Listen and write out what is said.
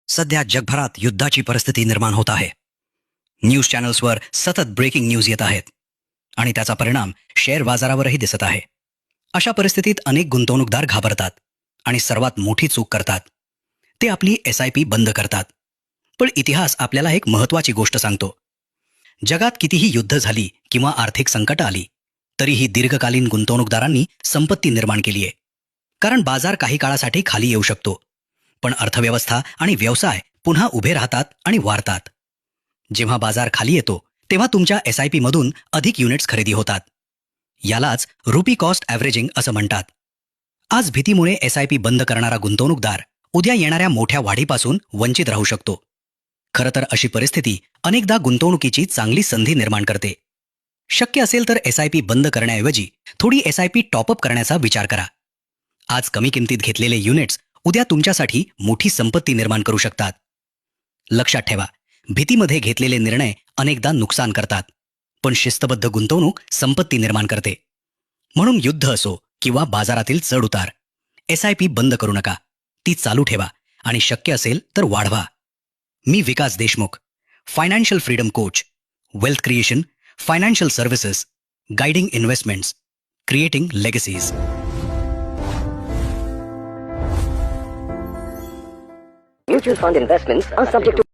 सध्या जगभरात युद्धाची परिस्थिती निर्माण होत आहे. न्यूज चॅनल्सवर सतत ब्रेकिंग न्यूज येत आहेत आणि त्याचा परिणाम शेअर बाजारावरही दिसत आहे. अशा परिस्थितीत अनेक गुंतवणूकदार घाबरतात आणि सर्वात मोठी चूक करतात. ते आपली SIP बंद करतात. पण इतिहास आपल्याला एक महत्त्वाची गोष्ट सांगतो. जगात कितीही युद्ध झाली किंवा आर्थिक संकट आली तरीही दीर्घकालीन गुंतवणूकदारांनी संपत्ती निर्माण केली आहे. कारण बाजार काही काळासाठी खाली येऊ शकतो, पण अर्थव्यवस्था आणि व्यवसाय पुन्हा उभे राहतात आणि वाढतात. जेव्हा बाजार खाली येतो तेव्हा तुमच्या SIP मधून अधिक युनिट्स खरेदी होतात. यालाच रुपी कॉस्ट ॲव्हरेजिंग असं म्हणतात. आज भीतीमुळे SIP बंद करणारा गुंतवणूकदार उद्या येणाऱ्या मोठ्या वाढीपासून वंचित राहू शकतो. खरं तर अशी परिस्थिती अनेकदा गुंतवणुकीची चांगली संधी निर्माण करते. शक्य असेल तर SIP बंद करण्याऐवजी थोडी SIP टॉपअप करण्याचा विचार करा. आज कमी किमतीत घेतलेले युनिट्स उद्या तुमच्यासाठी मोठी संपत्ती निर्माण करू शकतात. लक्षात ठेवा, भीतीमध्ये घेतलेले निर्णय अनेकदा नुकसान करतात, पण शिस्तबद्ध गुंतवणूक संपत्ती निर्माण करते. म्हणून युद्ध असो किंवा बाजारातील चढ उतार, SIP बंद करू नका. ती चालू ठेवा आणि शक्य असेल तर वाढवा. मी Vikas Deshmukh, financial freedom coach, wealth creation, financial services, guiding investments, creating legacies. Mutual fund investments are subject to